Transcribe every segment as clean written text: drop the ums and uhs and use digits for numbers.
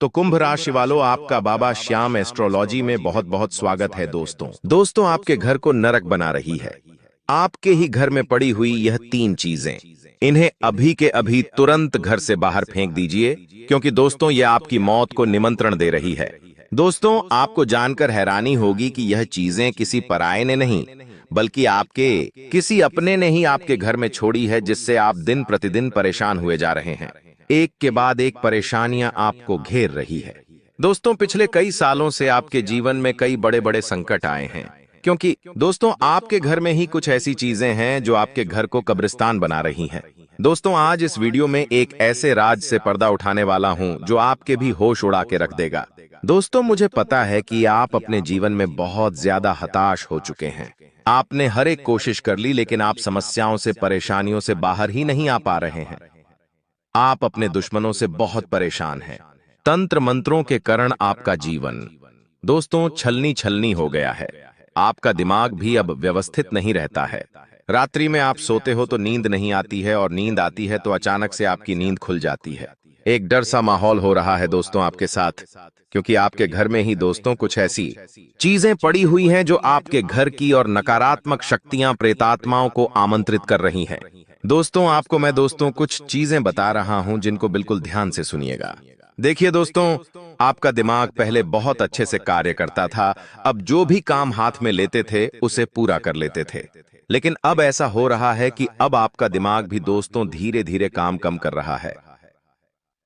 तो कुंभ राशि वालों, आपका बाबा श्याम एस्ट्रोलॉजी में बहुत बहुत स्वागत है। दोस्तों आपके घर को नरक बना रही है आपके ही घर में पड़ी हुई यह तीन चीजें। इन्हें अभी के अभी तुरंत घर से बाहर फेंक दीजिए, क्योंकि दोस्तों यह आपकी मौत को निमंत्रण दे रही है। दोस्तों, आपको जानकर हैरानी होगी कि यह चीजें किसी पराये ने नहीं, बल्कि आपके किसी अपने ने ही आपके घर में छोड़ी है, जिससे आप दिन प्रतिदिन परेशान हुए जा रहे हैं। एक के बाद एक परेशानियां आपको घेर रही है। दोस्तों, पिछले कई सालों से आपके जीवन में कई बड़े बड़े संकट आए हैं, क्योंकि दोस्तों आपके घर में ही कुछ ऐसी चीजें हैं जो आपके घर को कब्रिस्तान बना रही हैं। दोस्तों, आज इस वीडियो में एक ऐसे राज से पर्दा उठाने वाला हूं जो आपके भी होश उड़ा के रख देगा। दोस्तों, मुझे पता है कि आप अपने जीवन में बहुत ज्यादा हताश हो चुके हैं। आपने हर एक कोशिश कर ली, लेकिन आप समस्याओं से, परेशानियों से बाहर ही नहीं आ पा रहे हैं। आप अपने दुश्मनों से बहुत परेशान हैं। तंत्र मंत्रों के कारण आपका जीवन दोस्तों छलनी छलनी हो गया है। आपका दिमाग भी अब व्यवस्थित नहीं रहता है। रात्रि में आप सोते हो तो नींद नहीं आती है, और नींद आती है तो अचानक से आपकी नींद खुल जाती है। एक डर सा माहौल हो रहा है दोस्तों आपके साथ, क्योंकि आपके घर में ही दोस्तों कुछ ऐसी चीजें पड़ी हुई हैं जो आपके घर की और नकारात्मक शक्तियां, प्रेतात्माओं को आमंत्रित कर रही हैं। दोस्तों, आपको मैं कुछ चीजें बता रहा हूं, जिनको बिल्कुल ध्यान से सुनिएगा। देखिए दोस्तों, आपका दिमाग पहले बहुत अच्छे से कार्य करता था। अब जो भी काम हाथ में लेते थे उसे पूरा कर लेते थे। लेकिन अब ऐसा हो रहा है कि अब आपका दिमाग भी दोस्तों धीरे धीरे काम कम कर रहा है।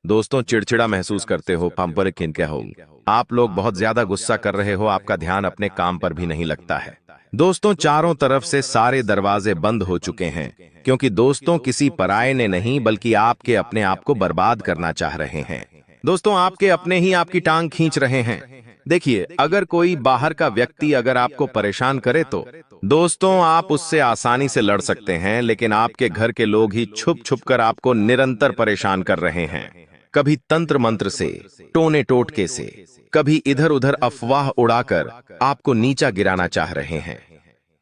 दोस्तों, चिड़चिड़ा महसूस करते हो, पंपर किनके हो, आप लोग बहुत ज्यादा गुस्सा कर रहे हो, आपका ध्यान अपने काम पर भी नहीं लगता है। दोस्तों, चारों तरफ से सारे दरवाजे बंद हो चुके हैं, क्योंकि दोस्तों किसी पराये ने नहीं, बल्कि आपके अपने आप को बर्बाद करना चाह रहे हैं। दोस्तों, आपके अपने ही आपकी टांग खींच रहे हैं। देखिए, अगर कोई बाहर का व्यक्ति अगर आपको परेशान करे तो दोस्तों आप उससे आसानी से लड़ सकते हैं, लेकिन आपके घर के लोग ही छुप छुप कर आपको निरंतर परेशान कर रहे हैं। कभी तंत्र मंत्र से, टोने टोटके से, कभी इधर उधर अफवाह उड़ाकर आपको नीचा गिराना चाह रहे हैं।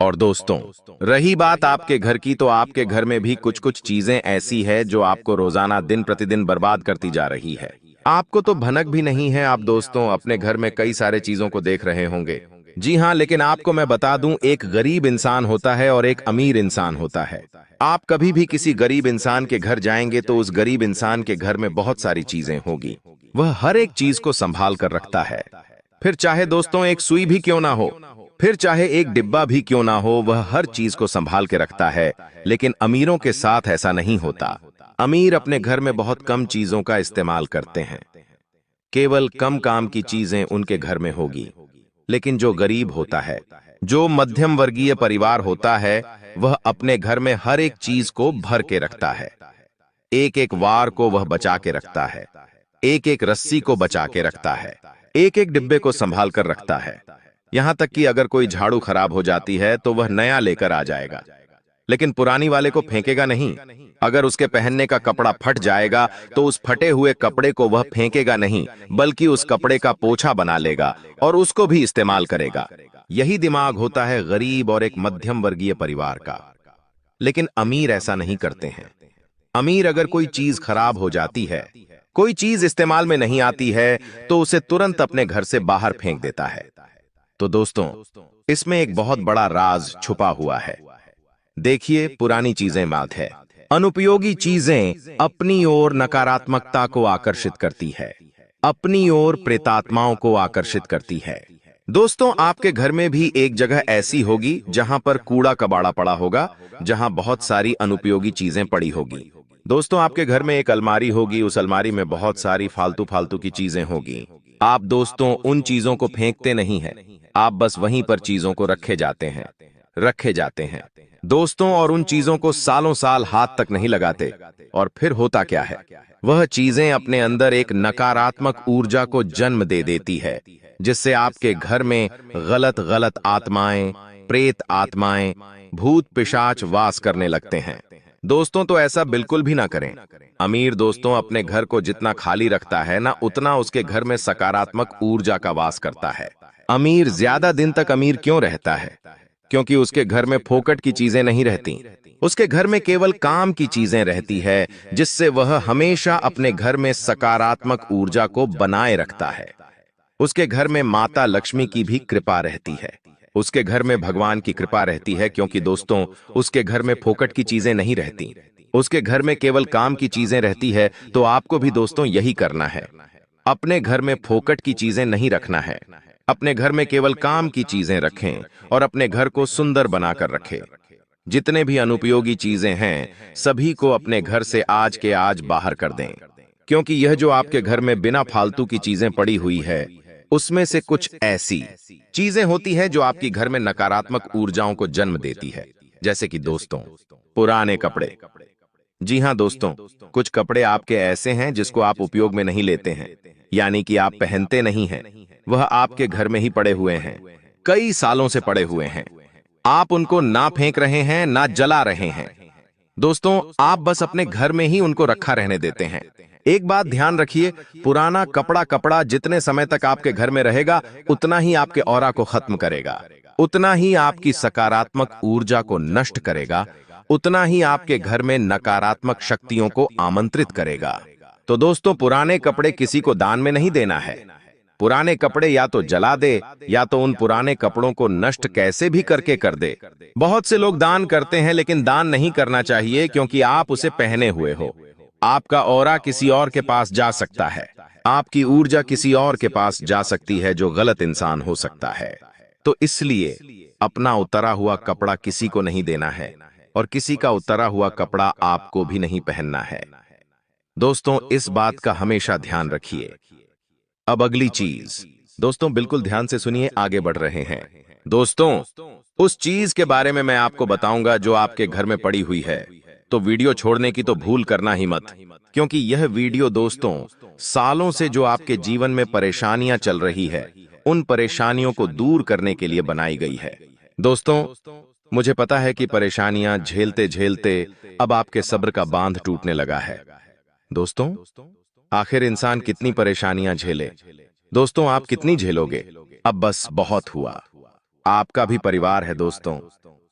और दोस्तों, रही बात आपके घर की, तो आपके घर में भी कुछ कुछ चीजें ऐसी है जो आपको रोजाना दिन प्रतिदिन बर्बाद करती जा रही है। आपको तो भनक भी नहीं है। आप दोस्तों अपने घर में कई सारे चीजों को देख रहे होंगे। जी हाँ, लेकिन आपको मैं बता दूं, एक गरीब इंसान होता है और एक अमीर इंसान होता है। आप कभी भी किसी गरीब इंसान के घर जाएंगे तो उस गरीब इंसान के घर में बहुत सारी चीजें होगी। वह हर एक चीज को संभाल कर रखता है। फिर चाहे दोस्तों एक सुई भी क्यों ना हो, फिर चाहे एक डिब्बा भी क्यों ना हो, वह हर चीज को संभाल के रखता है। लेकिन अमीरों के साथ ऐसा नहीं होता। अमीर अपने घर में बहुत कम चीजों का इस्तेमाल करते हैं। केवल कम काम की चीजें उनके घर में होगी। लेकिन जो गरीब होता है, जो मध्यम वर्गीय परिवार होता है, वह अपने घर में हर एक चीज को भर के रखता है। एक एक वार को वह बचा के रखता है। एक एक रस्सी को बचा के रखता है। एक एक डिब्बे को संभाल कर रखता है। यहां तक कि अगर कोई झाड़ू खराब हो जाती है तो वह नया लेकर आ जाएगा, लेकिन पुरानी वाले को फेंकेगा नहीं। अगर उसके पहनने का कपड़ा फट जाएगा तो उस फटे हुए कपड़े को वह फेंकेगा नहीं, बल्कि उस कपड़े का पोछा बना लेगा और उसको भी इस्तेमाल करेगा। यही दिमाग होता है गरीब और एक मध्यम वर्गीय परिवार का। लेकिन अमीर ऐसा नहीं करते हैं। अमीर अगर कोई चीज खराब हो जाती है, कोई चीज इस्तेमाल में नहीं आती है, तो उसे तुरंत अपने घर से बाहर फेंक देता है। तो दोस्तों, इसमें एक बहुत बड़ा राज छुपा हुआ है। देखिए, पुरानी चीजें बात है। अनुपयोगी चीजें अपनी ओर नकारात्मकता को आकर्षित करती है, अपनी ओर प्रेतात्माओं को आकर्षित करती है। दोस्तों, आपके घर में भी एक जगह ऐसी होगी जहां पर कूड़ा कबाड़ा पड़ा होगा, जहां बहुत सारी अनुपयोगी चीजें पड़ी होगी। दोस्तों, आपके घर में एक अलमारी होगी, उस अलमारी में बहुत सारी फालतू फालतू की चीजें होगी। आप दोस्तों उन चीजों को फेंकते नहीं हैं, आप बस वहीं पर चीजों को रखे जाते हैं दोस्तों, और उन चीजों को सालों साल हाथ तक नहीं लगाते। और फिर होता क्या है, वह चीजें अपने अंदर एक नकारात्मक ऊर्जा को जन्म दे देती है, जिससे आपके घर में गलत गलत आत्माएं, प्रेत आत्माएं, भूत पिशाच वास करने लगते हैं। दोस्तों, तो ऐसा बिल्कुल भी ना करें। अमीर दोस्तों अपने घर को जितना खाली रखता है ना, उतना उसके घर में सकारात्मक ऊर्जा का वास करता है। अमीर ज्यादा दिन तक अमीर क्यों रहता है? क्योंकि उसके घर में फोकट की चीजें नहीं रहती। उसके घर में केवल काम की चीजें रहती है, जिससे वह हमेशा अपने घर में सकारात्मक ऊर्जा को बनाए रखता है। उसके घर में माता लक्ष्मी की भी कृपा रहती है। उसके घर में भगवान की कृपा रहती है, क्योंकि दोस्तों उसके घर में फोकट की चीजें नहीं रहती। उसके घर में केवल काम की चीजें रहती है। तो आपको भी दोस्तों यही करना है। अपने घर में फोकट की चीजें नहीं रखना है। अपने घर में केवल काम की चीजें रखें और अपने घर को सुंदर बनाकर रखें। जितने भी अनुपयोगी चीजें हैं, सभी को अपने घर से आज के आज बाहर कर दें, क्योंकि यह जो आपके घर में बिना फालतू की चीजें पड़ी हुई है, उसमें से कुछ ऐसी चीजें होती हैं जो आपकी घर में नकारात्मक ऊर्जाओं को जन्म देती है। जैसे कि दोस्तों, पुराने कपड़े। जी हाँ दोस्तों, कुछ कपड़े आपके ऐसे हैं जिसको आप उपयोग में नहीं लेते हैं, यानी कि आप पहनते नहीं हैं। वह आपके घर में ही पड़े हुए हैं, कई सालों से पड़े हुए हैं। आप उनको ना फेंक रहे हैं, ना जला रहे हैं। दोस्तों, आप बस अपने घर में ही उनको रखा रहने देते हैं। एक बात ध्यान रखिए, पुराना कपड़ा जितने समय तक आपके घर में रहेगा, उतना ही आपके ऑरा को खत्म करेगा, उतना ही आपकी सकारात्मक ऊर्जा को नष्ट करेगा, उतना ही आपके घर में नकारात्मक शक्तियों को आमंत्रित करेगा। तो दोस्तों, पुराने कपड़े किसी को दान में नहीं देना है। पुराने कपड़े या तो जला दे, या तो उन पुराने कपड़ों को नष्ट कैसे भी करके कर दे। बहुत से लोग दान करते हैं, लेकिन दान नहीं करना चाहिए, क्योंकि आप उसे पहने हुए हो। आपका ऑरा किसी और के पास जा सकता है। आपकी ऊर्जा किसी और के पास जा सकती है, जो गलत इंसान हो सकता है। तो इसलिए अपना उतरा हुआ कपड़ा किसी को नहीं देना है, और किसी का उतरा हुआ कपड़ा आपको भी नहीं पहनना है। दोस्तों, इस बात का हमेशा ध्यान रखिए। अब अगली चीज, दोस्तों बिल्कुल ध्यान से सुनिए, आगे बढ़ रहे हैं। दोस्तों, उस चीज के बारे में मैं आपको बताऊंगा जो आपके घर में पड़ी हुई है। तो वीडियो छोड़ने की तो भूल करना ही मत, क्योंकि यह वीडियो दोस्तों सालों से जो आपके जीवन में परेशानियां चल रही है, उन परेशानियों को दूर करने के लिए बनाई गई है। दोस्तों, मुझे पता है कि परेशानियां झेलते झेलते अब आपके सब्र का बांध टूटने लगा है। दोस्तों, आखिर इंसान कितनी परेशानियां झेले। दोस्तों, आप कितनी झेलोगे? अब बस बहुत हुआ। आपका भी परिवार है दोस्तों,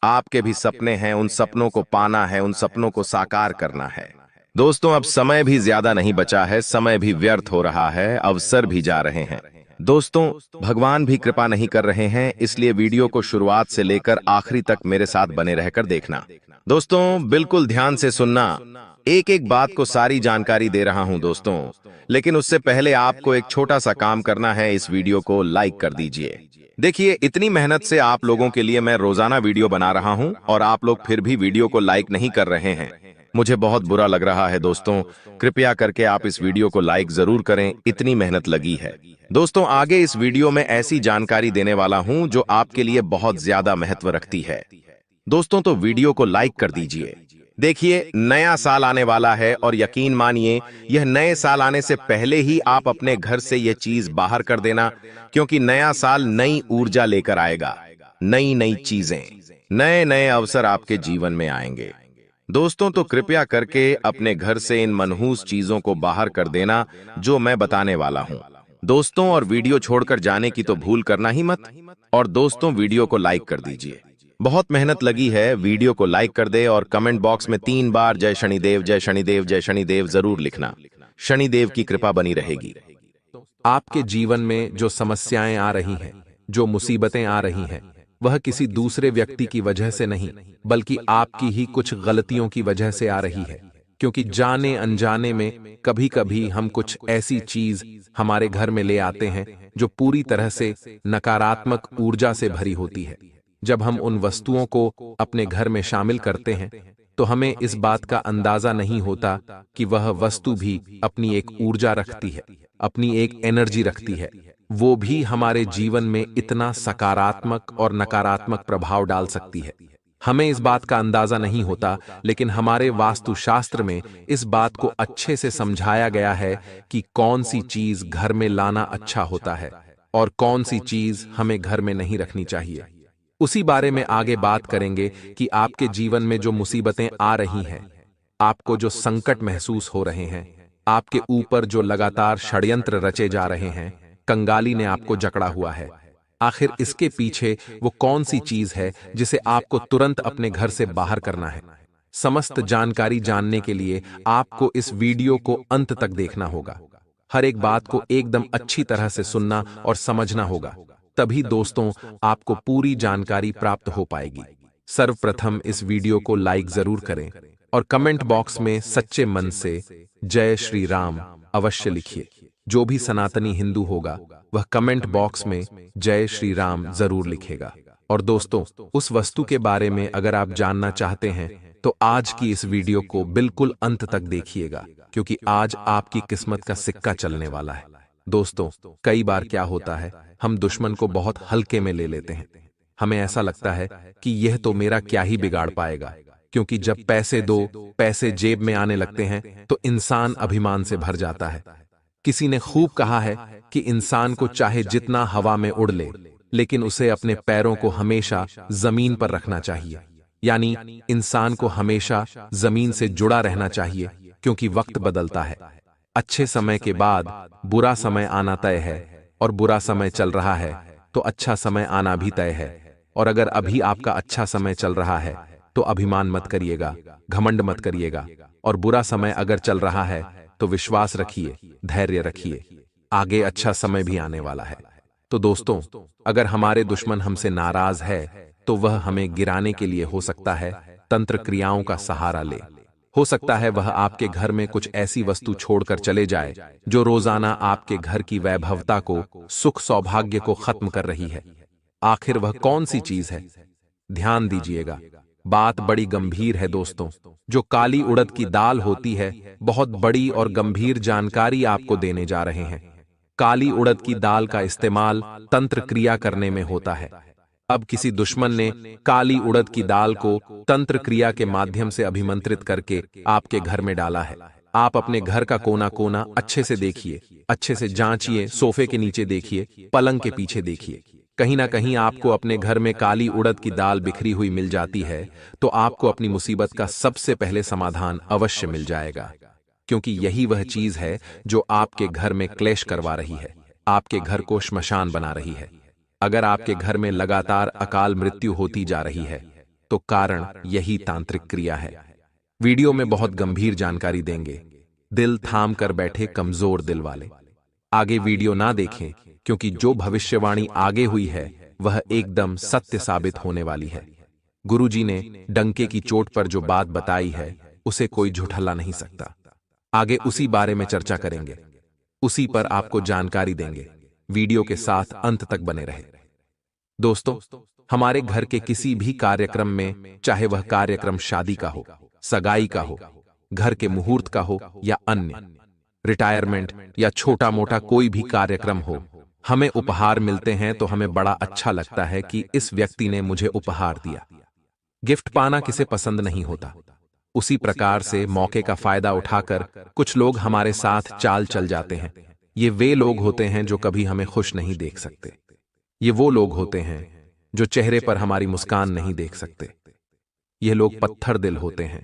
आपके भी सपने हैं, उन सपनों को पाना है, उन सपनों को साकार करना है। दोस्तों, अब समय भी ज्यादा नहीं बचा है, समय भी व्यर्थ हो रहा है, अवसर भी जा रहे हैं। दोस्तों, भगवान भी कृपा नहीं कर रहे हैं, इसलिए वीडियो को शुरुआत से लेकर आखिरी तक मेरे साथ बने रहकर देखना। दोस्तों, बिल्कुल ध्यान से सुनना। एक एक बात को सारी जानकारी दे रहा हूं दोस्तों, लेकिन उससे पहले आपको एक छोटा सा काम करना है। इस वीडियो को लाइक कर दीजिए। देखिए, इतनी मेहनत से आप लोगों के लिए मैं रोजाना वीडियो बना रहा हूं, और आप लोग फिर भी वीडियो को लाइक नहीं कर रहे हैं। मुझे बहुत बुरा लग रहा है दोस्तों। कृपया करके आप इस वीडियो को लाइक जरूर करें, इतनी मेहनत लगी है। दोस्तों, आगे इस वीडियो में ऐसी जानकारी देने वाला हूं जो आपके लिए बहुत ज्यादा महत्व रखती है। दोस्तों, तो वीडियो को लाइक कर दीजिए। देखिए, नया साल आने वाला है, और यकीन मानिए, यह नए साल आने से पहले ही आप अपने घर से यह चीज बाहर कर देना, क्योंकि नया साल नई ऊर्जा लेकर आएगा, नई नई चीजें, नए नए अवसर आपके जीवन में आएंगे। दोस्तों, तो कृपया करके अपने घर से इन मनहूस चीजों को बाहर कर देना जो मैं बताने वाला हूं। दोस्तों, और वीडियो छोड़कर जाने की तो भूल करना ही मत। और दोस्तों, वीडियो को लाइक कर दीजिए। बहुत मेहनत लगी है, वीडियो को लाइक कर दे, और कमेंट बॉक्स में 3 बार जय शनिदेव, जय शनिदेव, जय शनिदेव जरूर लिखना। शनिदेव की कृपा बनी रहेगी। आपके जीवन में जो समस्याएं आ रही हैं, जो मुसीबतें आ रही हैं, वह किसी दूसरे व्यक्ति की वजह से नहीं, बल्कि आपकी ही कुछ गलतियों की वजह से आ रही है। क्योंकि जाने अनजाने में कभी कभी हम कुछ ऐसी चीज हमारे घर में ले आते हैं जो पूरी तरह से नकारात्मक ऊर्जा से भरी होती है। जब हम उन वस्तुओं को अपने घर में शामिल करते हैं, तो हमें इस बात का अंदाजा नहीं होता कि वह वस्तु भी अपनी एक ऊर्जा रखती है, अपनी एक एनर्जी रखती है। वो भी हमारे जीवन में इतना सकारात्मक और नकारात्मक प्रभाव डाल सकती है। हमें इस बात का अंदाजा नहीं होता, लेकिन हमारे वास्तुशास्त्र में इस बात को अच्छे से समझाया गया है कि कौन सी चीज घर में लाना अच्छा होता है और कौन सी चीज हमें घर में नहीं रखनी चाहिए। उसी बारे में आगे बात करेंगे कि आपके जीवन में जो मुसीबतें आ रही हैं, आपको जो संकट महसूस हो रहे हैं, आपके ऊपर जो लगातार षड्यंत्र रचे जा रहे हैं, कंगाली ने आपको जकड़ा हुआ है, आखिर इसके पीछे वो कौन सी चीज है जिसे आपको तुरंत अपने घर से बाहर करना है? समस्त जानकारी जानने के लिए आपको इस वीडियो को अंत तक देखना होगा। हर एक बात को एकदम अच्छी तरह से सुनना और समझना होगा, तभी दोस्तों आपको पूरी जानकारी प्राप्त हो पाएगी। सर्वप्रथम इस वीडियो को लाइक जरूर करें और कमेंट बॉक्स में सच्चे मन से जय श्री राम अवश्य लिखिए। जो भी सनातनी हिंदू होगा वह कमेंट बॉक्स में जय श्री राम जरूर लिखेगा। और दोस्तों, उस वस्तु के बारे में अगर आप जानना चाहते हैं तो आज की इस वीडियो को बिल्कुल अंत तक देखिएगा, क्योंकि आज आपकी किस्मत का सिक्का चलने वाला है। दोस्तों, कई बार क्या होता है, हम दुश्मन को बहुत हल्के में ले लेते हैं। हमें ऐसा लगता है कि यह तो मेरा क्या ही बिगाड़ पाएगा, क्योंकि जब पैसे दो पैसे जेब में आने लगते हैं तो इंसान अभिमान से भर जाता है। किसी ने खूब कहा है कि इंसान को चाहे जितना हवा में उड़ ले, लेकिन उसे अपने पैरों को हमेशा जमीन पर रखना चाहिए। यानी इंसान को हमेशा जमीन से जुड़ा रहना चाहिए, क्योंकि वक्त बदलता है। अच्छे समय के बाद बुरा समय आना तय है, और बुरा समय चल रहा है तो अच्छा समय आना भी तय है। और अगर अभी आपका अच्छा समय चल रहा है तो अभिमान मत करिएगा, घमंड मत करिएगा। और बुरा समय अगर चल रहा है तो विश्वास रखिए, धैर्य रखिए, आगे अच्छा समय भी आने वाला है। तो दोस्तों, अगर हमारे दुश्मन हमसे नाराज है तो वह हमें गिराने के लिए हो सकता है तंत्र क्रियाओं का सहारा ले। हो सकता है वह आपके घर में कुछ ऐसी वस्तु छोड़कर चले जाए जो रोजाना आपके घर की वैभवता को, सुख सौभाग्य को खत्म कर रही है। आखिर वह कौन सी चीज है? ध्यान दीजिएगा, बात बड़ी गंभीर है दोस्तों। जो काली उड़द की दाल होती है, बहुत बड़ी और गंभीर जानकारी आपको देने जा रहे हैं। काली उड़द की दाल का इस्तेमाल तंत्र क्रिया करने में होता है। अब किसी दुश्मन ने काली उड़द की दाल को तंत्र क्रिया के माध्यम से अभिमंत्रित करके आपके घर में डाला है। आप अपने घर का कोना कोना अच्छे से देखिए, अच्छे से जांचिए, सोफे के नीचे देखिए, पलंग के पीछे देखिए। कहीं ना कहीं आपको अपने घर में काली उड़द की दाल बिखरी हुई मिल जाती है तो आपको अपनी मुसीबत का सबसे पहले समाधान अवश्य मिल जाएगा, क्योंकि यही वह चीज है जो आपके घर में क्लेश करवा रही है, आपके घर को श्मशान बना रही है। अगर आपके घर में लगातार अकाल मृत्यु होती जा रही है तो कारण यही तांत्रिक क्रिया है। वीडियो में बहुत गंभीर जानकारी देंगे, दिल थाम कर बैठे कमजोर दिल वाले आगे वीडियो ना देखें, क्योंकि जो भविष्यवाणी आगे हुई है वह एकदम सत्य साबित होने वाली है। गुरुजी ने डंके की चोट पर जो बात बताई है उसे कोई झुठला नहीं सकता। आगे उसी बारे में चर्चा करेंगे, उसी पर आपको जानकारी देंगे। वीडियो के साथ अंत तक बने रहे। दोस्तों, हमारे घर के किसी भी कार्यक्रम में, चाहे वह कार्यक्रम शादी का हो, सगाई का हो, घर के मुहूर्त का हो या अन्य, रिटायरमेंट या छोटा मोटा कोई भी कार्यक्रम हो, हमें उपहार मिलते हैं तो हमें बड़ा अच्छा लगता है कि इस व्यक्ति ने मुझे उपहार दिया। गिफ्ट पाना किसे पसंद नहीं होता। उसी प्रकार से मौके का फायदा उठाकर कुछ लोग हमारे साथ चाल चल जाते हैं। ये वे लोग होते हैं जो कभी हमें खुश नहीं देख सकते। ये वो लोग होते हैं जो चेहरे पर हमारी मुस्कान नहीं देख सकते। ये लोग पत्थर दिल होते हैं।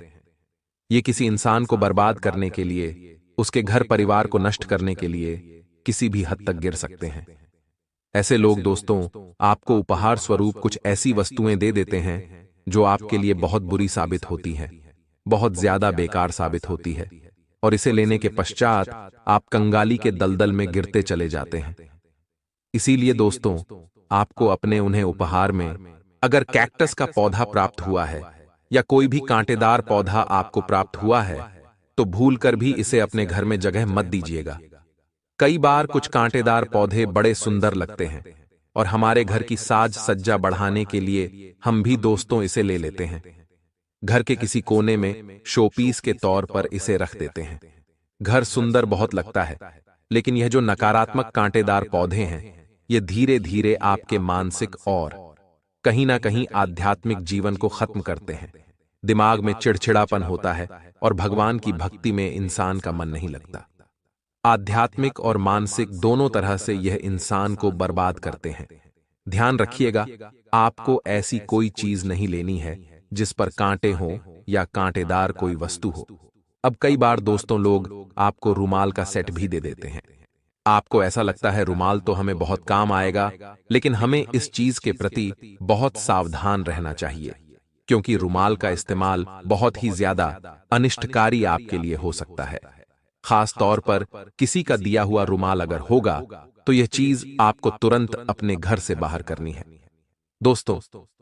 ये किसी इंसान को बर्बाद करने के लिए, उसके घर परिवार को नष्ट करने के लिए किसी भी हद तक गिर सकते हैं। ऐसे लोग दोस्तों आपको उपहार स्वरूप कुछ ऐसी वस्तुएं दे देते हैं जो आपके लिए बहुत बुरी साबित होती हैं, बहुत ज्यादा बेकार साबित होती है, और इसे लेने के पश्चात आप कंगाली के दलदल में गिरते चले जाते हैं। इसीलिए दोस्तों, आपको अपने उन्हें उपहार में अगर कैक्टस का पौधा प्राप्त हुआ है या कोई भी कांटेदार पौधा आपको प्राप्त हुआ है तो भूलकर भी इसे अपने घर में जगह मत दीजिएगा। कई बार कुछ कांटेदार पौधे बड़े सुंदर लगते हैं और हमारे घर की साज सज्जा बढ़ाने के लिए हम भी दोस्तों इसे ले लेते हैं। घर के किसी कोने में शोपीस के तौर पर इसे रख देते हैं। घर सुंदर बहुत लगता है, लेकिन यह जो नकारात्मक कांटेदार पौधे हैं, ये धीरे धीरे आपके मानसिक और कहीं ना कहीं आध्यात्मिक जीवन को खत्म करते हैं। दिमाग में चिड़चिड़ापन होता है और भगवान की भक्ति में इंसान का मन नहीं लगता। आध्यात्मिक और मानसिक दोनों तरह से यह इंसान को बर्बाद करते हैं। ध्यान रखिएगा, आपको ऐसी कोई चीज नहीं लेनी है जिस पर कांटे हों या कांटेदार कोई वस्तु हो। अब कई बार दोस्तों लोग आपको रुमाल का सेट भी दे देते हैं। आपको ऐसा लगता है रुमाल तो हमें बहुत काम आएगा, लेकिन हमें इस चीज के प्रति बहुत सावधान रहना चाहिए, क्योंकि रुमाल का इस्तेमाल बहुत ही ज्यादा अनिष्टकारी आपके लिए हो सकता है। खास तौर पर किसी का दिया हुआ रुमाल अगर होगा, तो यह चीज आपको तुरंत अपने घर से बाहर करनी है दोस्तों,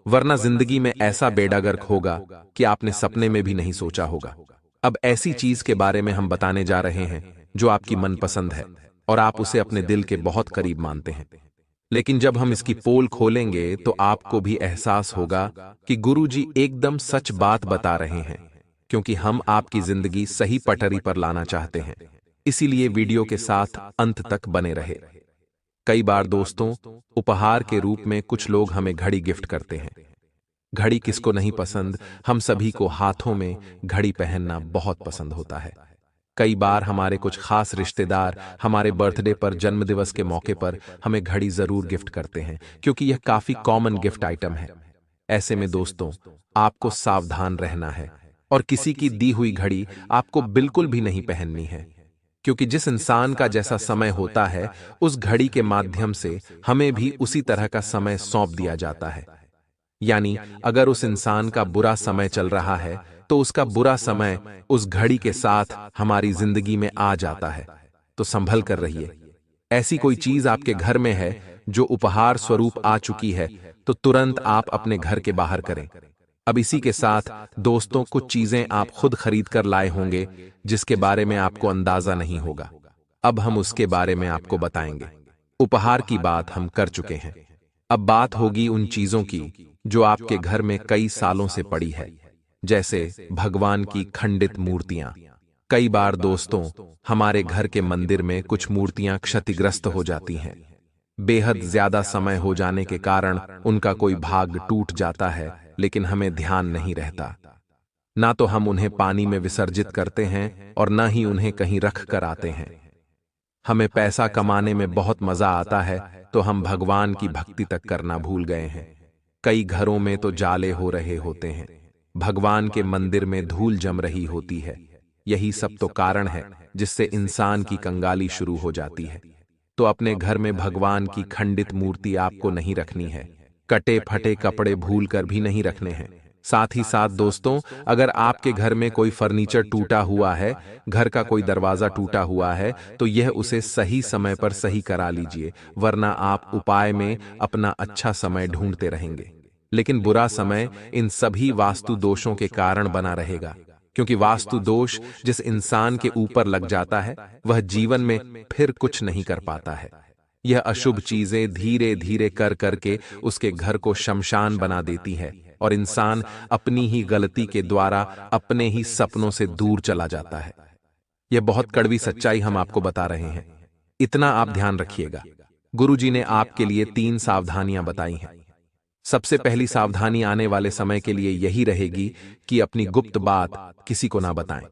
वरना जिंदगी में ऐसा बेड़ा गर्क होगा कि आपने सपने में भी नहीं सोचा होगा। अब ऐसी चीज के बारे में हम बताने जा रहे हैं जो आपकी मनपसंद है और आप उसे अपने दिल के बहुत करीब मानते हैं। लेकिन जब हम इसकी पोल खोलेंगे तो आपको भी एहसास होगा कि गुरुजी एकदम सच बात बता रहे हैं, क्योंकि हम आपकी जिंदगी सही पटरी पर लाना चाहते हैं। इसीलिए वीडियो के साथ अंत तक बने रहे। कई बार दोस्तों, उपहार के रूप में कुछ लोग हमें घड़ी गिफ्ट करते हैं। घड़ी किसको नहीं पसंद, हम सभी को हाथों में घड़ी पहनना बहुत पसंद होता है। कई बार हमारे कुछ खास रिश्तेदार हमारे बर्थडे पर, जन्मदिवस के मौके पर हमें घड़ी जरूर गिफ्ट करते हैं, क्योंकि यह काफी कॉमन गिफ्ट आइटम है। ऐसे में दोस्तों, आपको सावधान रहना है और किसी की दी हुई घड़ी आपको बिल्कुल भी नहीं पहननी है, क्योंकि जिस इंसान का जैसा समय होता है, उस घड़ी के माध्यम से हमें भी उसी तरह का समय सौंप दिया जाता है। यानी अगर उस इंसान का बुरा समय चल रहा है, तो उसका बुरा समय उस घड़ी के साथ हमारी जिंदगी में आ जाता है। तो संभल कर रहिए। ऐसी कोई चीज आपके घर में है जो उपहार स्वरूप आ चुकी है, तो तुरंत आप अपने घर के बाहर करें। अब इसी के साथ दोस्तों, कुछ चीजें आप खुद खरीद कर लाए होंगे जिसके बारे में आपको अंदाजा नहीं होगा। अब हम उसके बारे में आपको बताएंगे। उपहार की बात हम कर चुके हैं, अब बात होगी उन चीजों की जो आपके घर में कई सालों से पड़ी है, जैसे भगवान की खंडित मूर्तियां। कई बार दोस्तों, हमारे घर के मंदिर में कुछ मूर्तियां क्षतिग्रस्त हो जाती हैं। बेहद ज्यादा समय हो जाने के कारण उनका कोई भाग टूट जाता है, लेकिन हमें ध्यान नहीं रहता। ना तो हम उन्हें पानी में विसर्जित करते हैं और ना ही उन्हें कहीं रख कर आते हैं। हमें पैसा कमाने में बहुत मजा आता है, तो हम भगवान की भक्ति तक करना भूल गए हैं। कई घरों में तो जाले हो रहे होते हैं, भगवान के मंदिर में धूल जम रही होती है। यही सब तो कारण है जिससे इंसान की कंगाली शुरू हो जाती है। तो अपने घर में भगवान की खंडित मूर्ति आपको नहीं रखनी है। कटे फटे कपड़े भूल कर भी नहीं रखने हैं। साथ ही साथ दोस्तों, अगर आपके घर में कोई फर्नीचर टूटा हुआ है, घर का कोई दरवाजा टूटा हुआ है, तो यह उसे सही समय पर सही करा लीजिए, वरना आप उपाय में अपना अच्छा समय ढूंढते रहेंगे, लेकिन बुरा समय इन सभी वास्तु दोषों के कारण बना रहेगा। क्योंकि वास्तु दोष जिस इंसान के ऊपर लग जाता है, वह जीवन में फिर कुछ नहीं कर पाता है। यह अशुभ चीजें धीरे धीरे कर करके उसके घर को शमशान बना देती है और इंसान अपनी ही गलती के द्वारा अपने ही सपनों से दूर चला जाता है। यह बहुत कड़वी सच्चाई हम आपको बता रहे हैं, इतना आप ध्यान रखिएगा। गुरुजी ने आपके लिए 3 सावधानियां बताई हैं। सबसे पहली सावधानी आने वाले समय के लिए यही रहेगी कि अपनी गुप्त बात किसी को ना बताएं।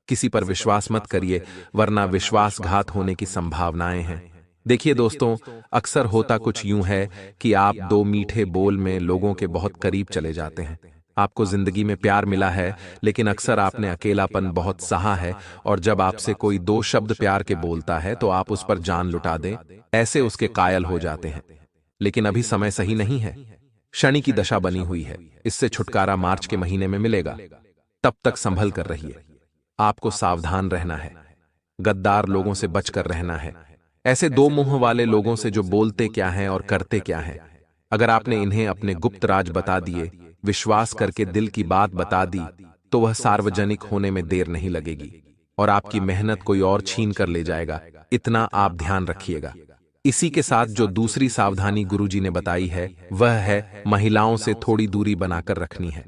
किसी पर विश्वास मत करिए, वरना विश्वासघात होने की संभावनाएं हैं। देखिए दोस्तों, अक्सर होता कुछ यूं है कि आप 2 मीठे बोल में लोगों के बहुत करीब चले जाते हैं। आपको जिंदगी में प्यार मिला है, लेकिन अक्सर आपने अकेलापन बहुत सहा है, और जब आपसे कोई 2 शब्द प्यार के बोलता है तो आप उस पर जान लुटा दें, ऐसे उसके कायल हो जाते हैं। लेकिन अभी समय सही नहीं है, शनि की दशा बनी हुई है। इससे छुटकारा मार्च के महीने में मिलेगा। तब तक संभल कर रहिए। आपको सावधान रहना है, गद्दार लोगों से बचकर रहना है। ऐसे 2 मुंह वाले लोगों से जो बोलते क्या हैं और करते क्या हैं। अगर आपने इन्हें अपने गुप्त राज बता दिए, विश्वास करके दिल की बात बता दी, तो वह सार्वजनिक होने में देर नहीं लगेगी और आपकी मेहनत कोई और छीन कर ले जाएगा। इतना आप ध्यान रखिएगा। इसी के साथ जो दूसरी सावधानी गुरुजी ने बताई है, वह है महिलाओं से थोड़ी दूरी बनाकर रखनी है।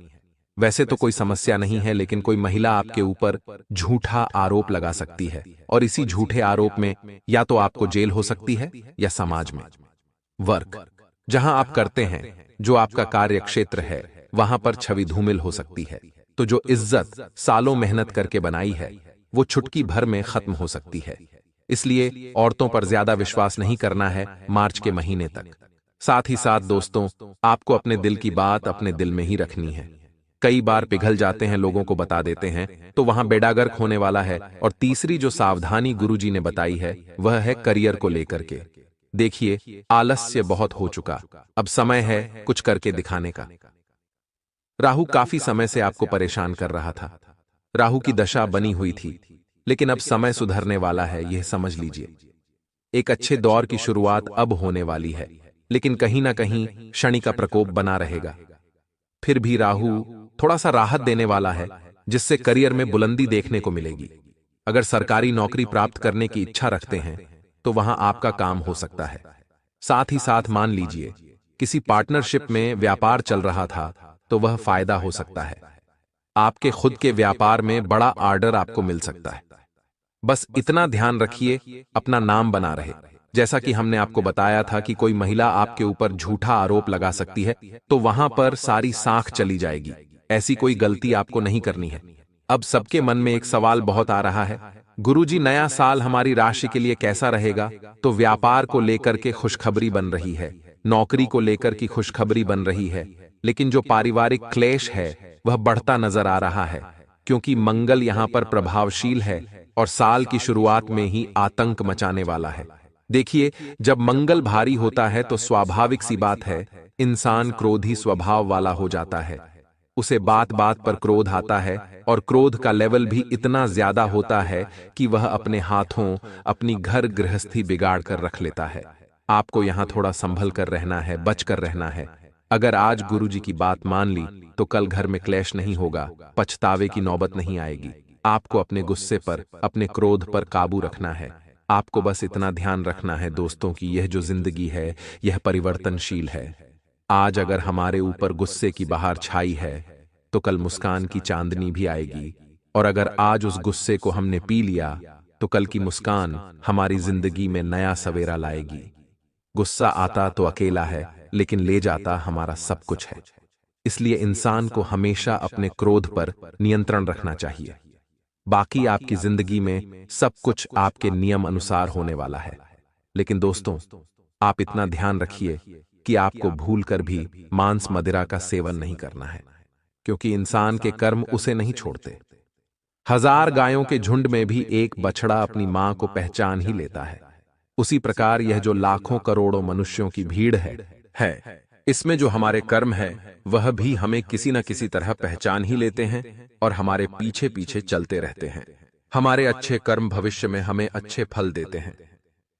वैसे तो कोई समस्या नहीं है, लेकिन कोई महिला आपके ऊपर झूठा आरोप लगा सकती है, और इसी झूठे आरोप में या तो आपको जेल हो सकती है या समाज में वर्क जहां आप करते हैं, जो आपका कार्य क्षेत्र है, वहां पर छवि धूमिल हो सकती है। तो जो इज्जत सालों मेहनत करके बनाई है, वो चुटकी भर में खत्म हो सकती है। इसलिए औरतों पर ज्यादा विश्वास नहीं करना है मार्च के महीने तक। साथ ही साथ दोस्तों, आपको अपने दिल की बात अपने दिल में ही रखनी है। कई बार पिघल जाते हैं, लोगों को बता देते हैं, तो वहां बेड़ागर्क होने वाला है। और तीसरी जो सावधानी गुरुजी ने बताई है वह है करियर को लेकर के। देखिए, आलस्य बहुत हो चुका, अब समय है कुछ करके दिखाने का। राहु काफी समय से आपको परेशान कर रहा था, राहु की दशा बनी हुई थी, लेकिन अब समय सुधरने वाला है, यह समझ लीजिए। एक अच्छे दौर की शुरुआत अब होने वाली है, लेकिन कहीं ना कहीं शनि का प्रकोप बना रहेगा। फिर भी राहु थोड़ा सा राहत देने वाला है, जिससे करियर में बुलंदी देखने को मिलेगी। अगर सरकारी नौकरी प्राप्त करने की इच्छा रखते हैं तो वहां आपका काम हो सकता है। साथ ही साथ मान लीजिए किसी पार्टनरशिप में व्यापार चल रहा था तो वह फायदा हो सकता है। आपके खुद के व्यापार में बड़ा ऑर्डर आपको मिल सकता है। बस इतना ध्यान रखिए अपना नाम बना रहे। जैसा कि हमने आपको बताया था कि कोई महिला आपके ऊपर झूठा आरोप लगा सकती है, तो वहां पर सारी साख चली जाएगी। ऐसी कोई गलती आपको नहीं करनी है। अब सबके मन में एक सवाल बहुत आ रहा है, गुरुजी नया साल हमारी राशि के लिए कैसा रहेगा? तो व्यापार को लेकर के खुशखबरी बन रही है, नौकरी को लेकर की खुशखबरी बन रही है, लेकिन जो पारिवारिक क्लेश है वह बढ़ता नजर आ रहा है, क्योंकि मंगल यहां पर प्रभावशील है और साल की शुरुआत में ही आतंक मचाने वाला है। देखिए, जब मंगल भारी होता है तो स्वाभाविक सी बात है, इंसान क्रोधी स्वभाव वाला हो जाता है। उसे बात बात पर क्रोध आता है और क्रोध का लेवल भी इतना ज्यादा होता है कि वह अपने हाथों अपनी घर गृहस्थी बिगाड़ कर रख लेता है। आपको यहां थोड़ा संभल कर रहना है, बच कर रहना है। अगर आज गुरुजी की बात मान ली तो कल घर में क्लेश नहीं होगा, पछतावे की नौबत नहीं आएगी। आपको अपने गुस्से पर, अपने क्रोध पर काबू रखना है। आपको बस इतना ध्यान रखना है दोस्तों की यह जो जिंदगी है यह परिवर्तनशील है। आज अगर हमारे ऊपर गुस्से की बहार छाई है तो कल मुस्कान की चांदनी भी आएगी, और अगर आज उस गुस्से को हमने पी लिया तो कल की मुस्कान हमारी जिंदगी में नया सवेरा लाएगी। गुस्सा आता तो अकेला है, लेकिन ले जाता हमारा सब कुछ है। इसलिए इंसान को हमेशा अपने क्रोध पर नियंत्रण रखना चाहिए। बाकी आपकी जिंदगी में सब कुछ आपके नियम अनुसार होने वाला है। लेकिन दोस्तों, आप इतना ध्यान रखिए कि आपको भूल कर भी मांस मदिरा का सेवन नहीं करना है, क्योंकि इंसान के कर्म उसे नहीं छोड़ते। हजार गायों के झुंड में भी एक बछड़ा अपनी मां को पहचान ही लेता है। उसी प्रकार यह जो लाखों करोड़ों मनुष्यों की भीड़ है, इसमें जो हमारे कर्म है वह भी हमें किसी न किसी तरह पहचान ही लेते हैं और हमारे पीछे पीछे चलते रहते हैं। हमारे अच्छे कर्म भविष्य में हमें अच्छे फल देते हैं,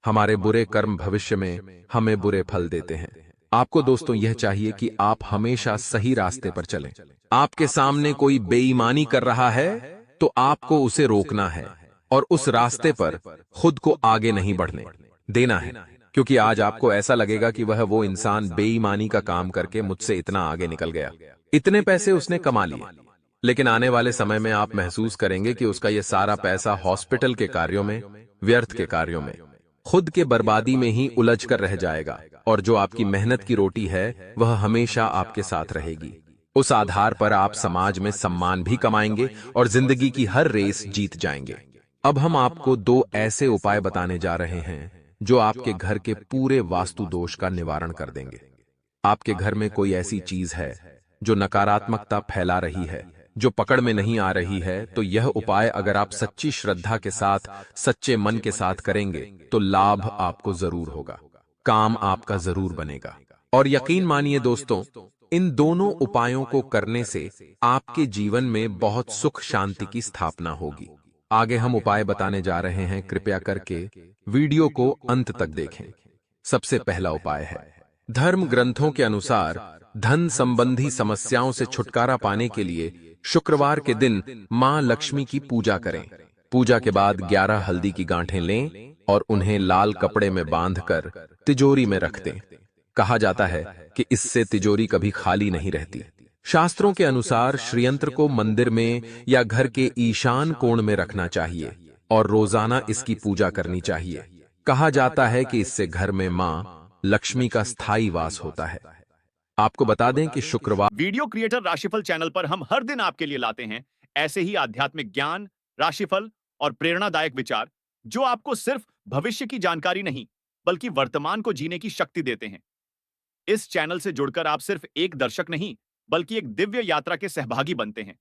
हमारे बुरे कर्म भविष्य में हमें बुरे फल देते हैं। आपको दोस्तों यह चाहिए कि आप हमेशा सही रास्ते पर चलें। आपके सामने कोई बेईमानी कर रहा है तो आपको उसे रोकना है और उस रास्ते पर खुद को आगे नहीं बढ़ने देना है, क्योंकि आज आपको ऐसा लगेगा कि वह वो इंसान बेईमानी का काम करके मुझसे इतना आगे निकल गया, इतने पैसे उसने कमा लिए, लेकिन आने वाले समय में आप महसूस करेंगे कि उसका यह सारा पैसा हॉस्पिटल के कार्यों में, व्यर्थ के कार्यों में, खुद के बर्बादी में ही उलझ कर रह जाएगा, और जो आपकी मेहनत की रोटी है वह हमेशा आपके साथ रहेगी। उस आधार पर आप समाज में सम्मान भी कमाएंगे और जिंदगी की हर रेस जीत जाएंगे। अब हम आपको दो ऐसे उपाय बताने जा रहे हैं जो आपके घर के पूरे वास्तु दोष का निवारण कर देंगे। आपके घर में कोई ऐसी चीज है जो नकारात्मकता फैला रही है, जो पकड़ में नहीं आ रही है, तो यह उपाय अगर आप सच्ची श्रद्धा के साथ, सच्चे मन के साथ करेंगे तो लाभ आपको जरूर होगा, काम आपका जरूर बनेगा। और यकीन मानिए दोस्तों, इन दोनों उपायों को करने से आपके जीवन में बहुत सुख शांति की स्थापना होगी। आगे हम उपाय बताने जा रहे हैं, कृपया करके वीडियो को अंत तक देखें। सबसे पहला उपाय है, धर्म ग्रंथों के अनुसार धन संबंधी समस्याओं से छुटकारा पाने के लिए शुक्रवार के दिन मां लक्ष्मी की पूजा करें। पूजा के बाद 11 हल्दी की गांठें लें और उन्हें लाल कपड़े में बांधकर तिजोरी में रख दें। कहा जाता है कि इससे तिजोरी कभी खाली नहीं रहती। शास्त्रों के अनुसार श्रीयंत्र को मंदिर में या घर के ईशान कोण में रखना चाहिए और रोजाना इसकी पूजा करनी चाहिए। कहा जाता है कि इससे घर में मां लक्ष्मी का स्थायी वास होता है। आपको बता दें कि शुक्रवार वीडियो क्रिएटर राशिफल चैनल पर हम हर दिन आपके लिए लाते हैं ऐसे ही आध्यात्मिक ज्ञान, राशिफल और प्रेरणादायक विचार जो आपको सिर्फ भविष्य की जानकारी नहीं बल्कि वर्तमान को जीने की शक्ति देते हैं। इस चैनल से जुड़कर आप सिर्फ एक दर्शक नहीं बल्कि एक दिव्य यात्रा के सहभागी बनते हैं।